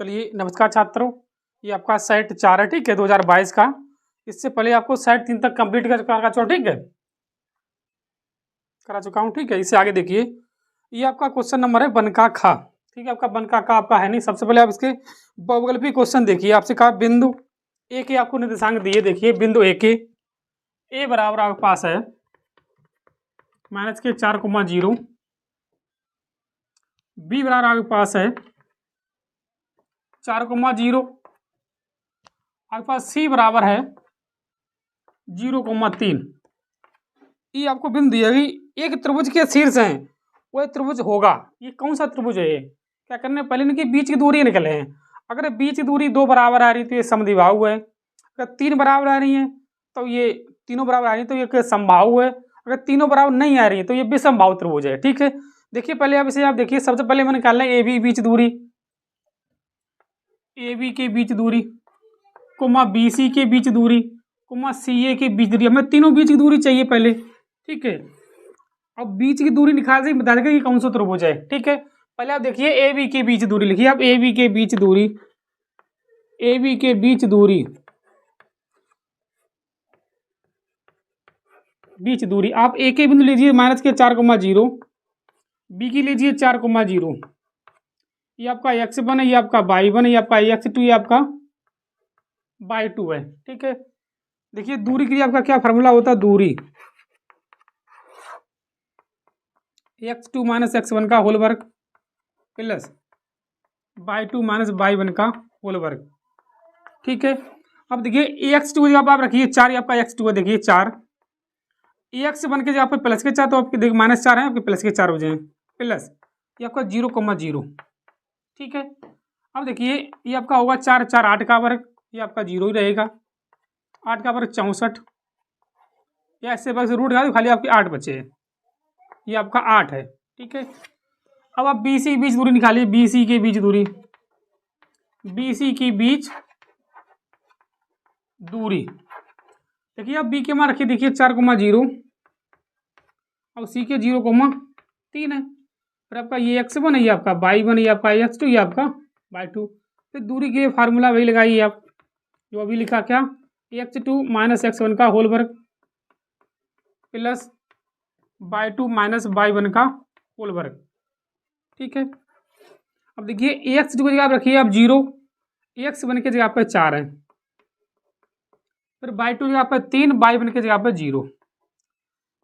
चलिए नमस्कार छात्रों, ये आपका सेट 4 है, ठीक है, 2022 का। इससे पहले आपको सेट 3 तक कंप्लीट करा चुका, ठीक है, करा चुका हूँ, ठीक है। इससे आगे देखिए, ये आपका क्वेश्चन नंबर है बनका खा, ठीक है। आपका बनका का आपका है नहीं। सबसे पहले आप इसके बहुविकल्पी क्वेश्चन देखिए। आपसे कहा बिंदु ए के आपको निर्देशांक दिए, देखिए बिंदु ए बराबर आपके पास है -4,0, बी बराबर आपके पास है 4,0, आपके पास सी बराबर है 0,3। ये आपको बिंदु दिया कि एक त्रिभुज के शीर्ष हैं, वह त्रिभुज होगा। ये कौन सा त्रिभुज है? ये क्या करना है, पहले इनकी बीच की दूरी निकले हैं। अगर बीच की दूरी 2 बराबर आ रही तो ये समद्विबाहु है। अगर 3 बराबर आ रही है तो ये तीनों बराबर आ रही है तो ये समबाहु है। अगर तीनों बराबर नहीं आ रही है तो ये विषमबाहु त्रिभुज है, ठीक है। देखिए पहले आप इसे आप देखिए, सबसे पहले मैंने निकालना है ए बी बीच दूरी, ए बी के बीच दूरी, कोमा बी सी के बीच दूरी, कोमा सी ए के बीच दूरी। हमें तीनों बीच की दूरी चाहिए पहले, ठीक है। अब बीच की दूरी निकाल से बता देगा कि कौन सा त्रिभुज है, ठीक है। पहले आप देखिए ए बी के बीच दूरी लिखिए। आप ए बी के बीच दूरी, ए बी के बीच दूरी, बीच दूरी आप ए के बिंदु लीजिए -4,0, बी की लीजिए 4,0। ये आपका x1 है, ये आपका y1 है, ये आपका x2, ये आपका y2 है, ठीक है। देखिए दूरी के लिए आपका क्या फार्मूला होता है, दूरी x2 - x1 का होल वर्ग प्लस y2 - y1 का होल वर्ग, ठीक है। अब देखिए x2 जब आप रखिए 4, ये आपका x2 है, देखिए 4, x1 के जगह पे प्लस के 4 तो आपके देखिए -4 है, आपके प्लस के 4 हो जाए प्लस ये आपका 0,0, ठीक है। अब देखिए ये आपका होगा 4 4 8 का वर्ग, ये आपका 0 ही रहेगा। 8 का वर्ग 64, या इससे वर्ग से रूट निकाल खाली आपके 8 बचे हैं, ये आपका 8 है, ठीक है। अब आप बी सी बीच दूरी निकालिए, बी सी के बीच दूरी, बी सी की बीच दूरी देखिए। आप बी के मान रखिए, देखिए 4,0 और सी के 0,3 है। फिर आपका ये x1 है, ये आपका y1 है, ये आपका x2, ये आपका y2। फिर दूरी के फार्मूला वही लगाइए आप जो अभी लिखा, क्या x2 - x1 का होल वर्ग प्लस y2 - y1 का होल वर्ग, ठीक है। अब देखिए x2 की जगह आप रखिए आप 0, x1 की जगह पर 4 है, फिर y2 की जगह पर 3, y1 की जगह पर 0।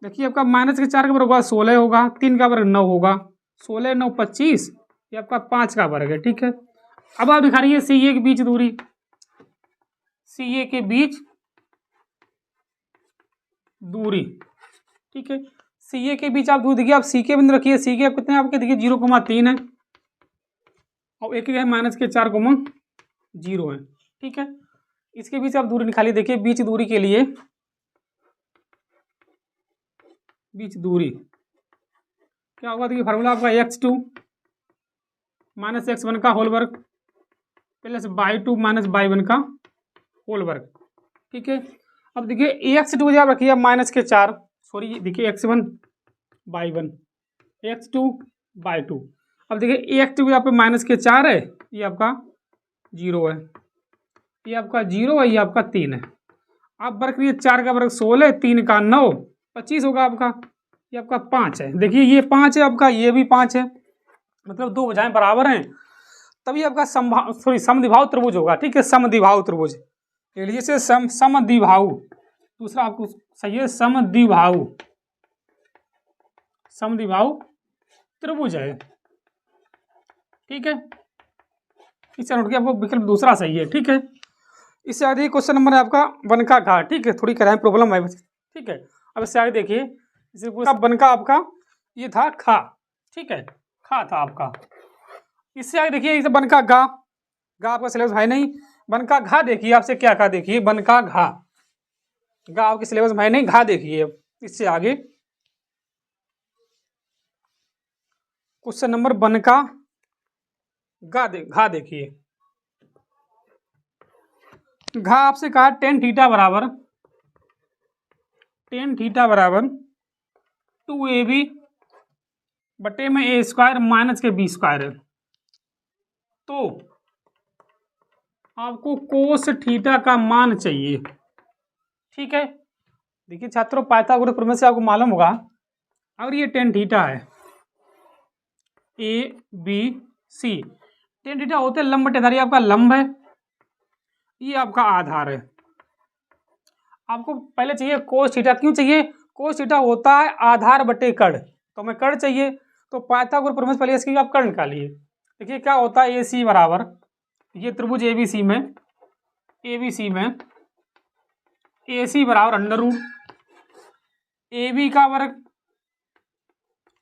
देखिए आपका -4 का वर्ग होगा 16 होगा, 3 का वर्ग 9 होगा, 16 9 25, ये आपका 5 का वर्ग है, ठीक है। अब आप दिखा रही है सी ए के बीच दूरी, सी ए के बीच दूरी, ठीक है। सी ए के बीच आप दूरी देखिए, आप सी के बिंदु रखिए, सी के आप कितने आपके देखिए 0,3 है और एक है -4,0 है, ठीक है। इसके बीच आप दूरी निकालिए, देखिए बीच दूरी के लिए, बीच दूरी क्या होगा, देखिए फार्मूला आपका x2 - x1 का होल वर्ग प्लस y2 - y1 का होल वर्ग, ठीक है। अब देखिए x2 जब रखिए -4, सॉरी देखिए x1 y1, x2 y2। अब देखिए x2 यहाँ पे -4 है, ये आपका 0 है, ये आपका 0 है, ये आपका 3 है। आप वर्ग करिए, 4 का वर्ग 16, 3 का 9 25 होगा आपका, ये आपका 5 है। देखिए ये 5 है आपका, ये भी 5 है, मतलब दो भुजाएं बराबर हैं, तभी आपका समद्विबाहु त्रिभुज होगा, ठीक है। समद्विबाहु त्रिभुज ले लीजिए से समद्विबाहु, दूसरा आपको सही है समद्विबाहु, समद्विबाहु त्रिभुज है, ठीक है। इसे नोट किया, आपको विकल्प दूसरा सही है, ठीक है। इससे आगे क्वेश्चन नंबर है आपका बनका घा, ठीक है। थोड़ी कराएं प्रॉब्लम है, ठीक है। अब इससे आगे देखिए, इसे बनका आपका ये था खा, ठीक है, खा था आपका। इससे आगे देखिए इसे बनका गा, गा आपका सिलेबस है नहीं। बनका घा देखिए, आपसे क्या कहा, देखिए बनका घा, गा आपके सिलेबस में है नहीं, घा देखिए। इससे आगे क्वेश्चन नंबर बनका घा देखिए। घा आपसे कहा tan थीटा बराबर 2ab बटे में a² - के b² है। तो आपको कोस थीटा का मान चाहिए। ठीक है, देखिए छात्रों, पाइथागोरस प्रमेय से आपको मालूम होगा, अगर ये टेन थीटा है, A B C, tan theta होते लंब बटे आधार, ये आपका लंब है, ये आपका आधार है। आपको पहले चाहिए कोस थीटा। क्यों चाहिए? कोस थीटा होता है आधार बटे कर्ण, तो हमें कर्ण चाहिए, तो पाइथागोरस प्रमेय से पहले इसकी आप कर्ण निकालिए। देखिए क्या होता है, ए सी बराबर, ये त्रिभुज एबीसी में, ए सी बराबर अंडर रूट ए बी का वर्ग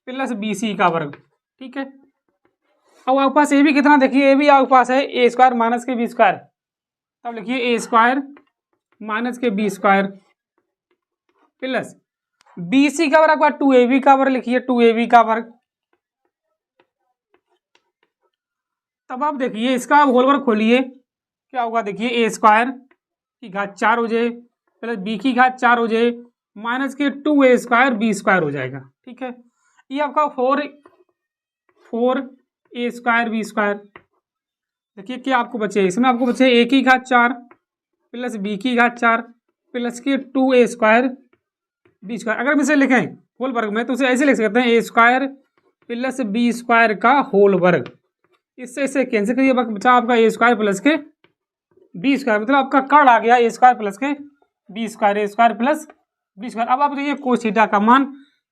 प्लस बी सी का वर्ग। ठीक है, अब आपके पास ए बी कितना, देखिए ए बी आपके पास है ए स्क्वायर माइनस के बी स्क्वायर, तब लिखिए ए स्क्वायर माइनस के B square plus B C का वर्ग आपका टू ए बी का वर्ग, लिखिए टू ए बी का वर्ग। तब आप देखिए इसका होल वर्ग खोलिए, क्या होगा, देखिए ए स्क्वायर की घात 4 हो जाए प्लस बी की घात 4 हो जाए माइनस के two A square B square हो जाएगा। ठीक है, ये आपका four A square B square. देखिए क्या आपको बचे, इसमें आपको बचे ए की घात 4 प्लस बी की घात 4 प्लस के two A square B square. अगर हम इसे लिखें होल वर्ग में तो उसे ऐसे लिख सकते हैं, ए स्क्वायर प्लस बी स्क्वायर का होल वर्ग। इससे इसे कैंसिल करिए, बचा आपका ए स्क्वायर प्लस के बी स्क्वायर, मतलब आपका कर्ण आ गया ए स्क्वायर प्लस के बी स्क्वायर, ए स्क्वायर प्लस बी स्क्वायर। अब आप देखिए कोस थीटा का मान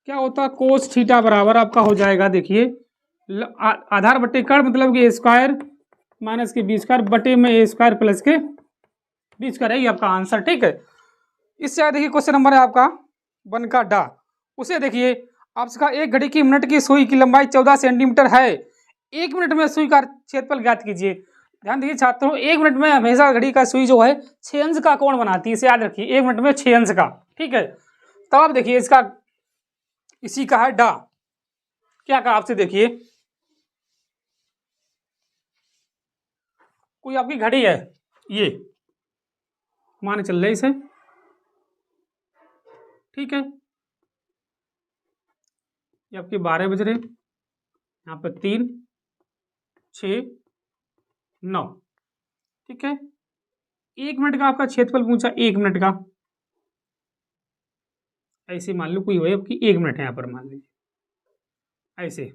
क्या होता है, कोस थीटा बराबर आपका हो जाएगा, देखिए आधार बटे कर्ण, मतलब कि ए स्क्वायर माइनस के बी स्क्वायर बटे में ए स्क्वायर प्लस के बी स्क्वायर है, ये आपका आंसर। ठीक है, इससे आगे देखिए क्वेश्चन नंबर है आपका 1 का डा। उसे देखिए आपसे कहा एक घड़ी की मिनट की सुई की लंबाई 14 सेंटीमीटर है, 1 मिनट में सुई का क्षेत्रफल ज्ञात कीजिए। ध्यान दीजिए छात्रों, 1 मिनट में हमेशा घड़ी का सुई जो है 6 अंश का कोण बनाती है, इसे याद रखिए, 1 मिनट में 6 अंश का। ठीक है, तब आप देखिए इसका, इसी का है डा, क्या कहा आपसे, देखिए कोई आपकी घड़ी है, ये मान चल रहे इसे, ठीक है, ये आपके 12 बज रहे, यहाँ पे 3 6 9। ठीक है, 1 मिनट का आपका क्षेत्रफल पूछा, 1 मिनट का, ऐसे मान लो कोई हो आपकी 1 मिनट है, यहाँ पर मान लीजिए ऐसे।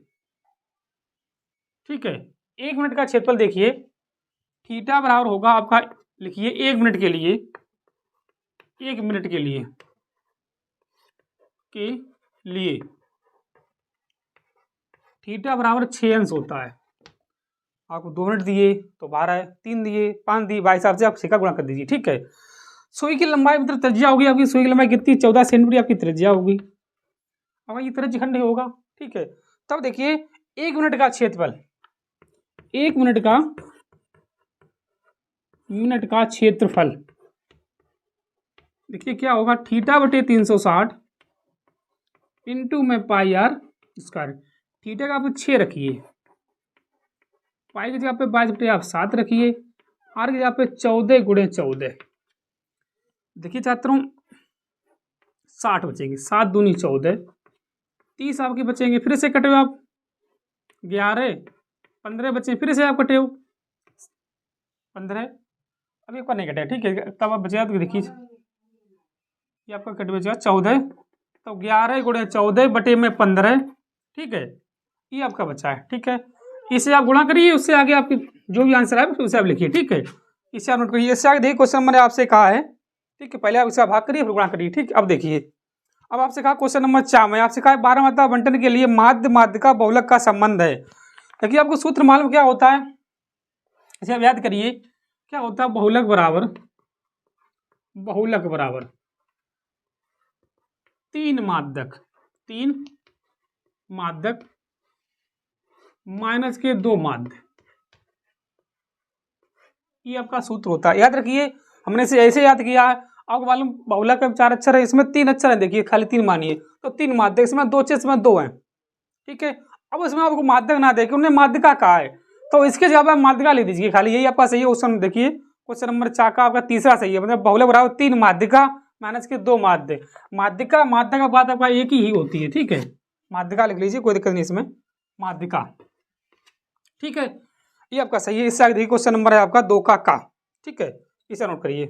ठीक है, 1 मिनट का क्षेत्रफल देखिए, थीटा बराबर होगा आपका, लिखिए 1 मिनट के लिए, 1 मिनट के लिए थीटा बराबर 6 अंश होता है। आपको 2 मिनट दिए तो 12 है, 3 दिए 5 दिए, भाई साहब से आप 6 का गुणा कर दीजिए। ठीक है, सुई की लंबाई मतलब त्रिज्या होगी आपकी, सुई की लंबाई कितनी, 14 सेंटीमीटर आपकी त्रिज्या होगी, अब ये त्रिज्यखंड होगा। ठीक है, तब देखिए 1 मिनट का क्षेत्रफल, 1 मिनट का क्षेत्रफल देखिए क्या होगा, थीटा बटे 360 इंटू में पाई आर स्क्वायर। थीटा का आप 6 रखिए, पाई की जगह पे 22 बटे आप 7 रखिए, आर की जगह पे 14 गुणे 14। देखिए छात्रों 60 बचेंगे, 7 दूनी 14, 30 आपके बचेंगे, फिर से कटे हो आप 11 15 बचे, फिर से आप कटे हो 15, अब एक बार नहीं कटे। ठीक है, तब आप बचेगा तो देखिए ये आपका कट बचेगा 14, तो 11 गुणे 14 बटे में 15। ठीक है, ये आपका बचा है। ठीक है, इसे आप गुणा करिए, उससे आगे आपकी जो भी आंसर है उसे आप लिखिए। ठीक है, इसे आप नोट करिए, इससे आगे देखिए क्वेश्चन मैंने आपसे कहा है। ठीक है, पहले आप इसका भाग करिए फिर गुणा करिए। ठीक, अब देखिए, अब आपसे कहा क्वेश्चन नंबर 4 में आपसे कहा 12 मात्रा बंटन के लिए माध्य का बहुलक का संबंध है। देखिए आपको सूत्र मालूम क्या होता है, इसे आप याद करिए, क्या होता है, बहुलक बराबर 3 माध्यक माइनस के 2 माध्य, ये आपका सूत्र होता है। याद रखिए, हमने इसे ऐसे याद किया है, आपको मालूम बहुलक में 4 अक्षर है, इसमें 3 अक्षर है, देखिए खाली 3 मानिए, तो 3 माध्यक, इसमें 2 अक्षर, इसमें 2 हैं। ठीक है, अब इसमें आपको माध्यक ना देखे, उन्हें माध्यिका कहा है, तो इसके जगह आप माध्यिका लिख दीजिए खाली, यही आपका सही है क्वेश्चन। देखिए क्वेश्चन नंबर 4 का आपका तीसरा सही है, मतलब बहुलक बराबर 3 माध्यिका माइनस के 2 माध्य। माध्यिका का बात आपका एक ही होती है। ठीक है, माध्यिका लिख लीजिए, कोई दिक्कत नहीं इसमें, माध्यिका। ठीक है, ये आपका सही है। इससे आगे देखिए क्वेश्चन नंबर है आपका 2 का ठीक है, इसे नोट करिए।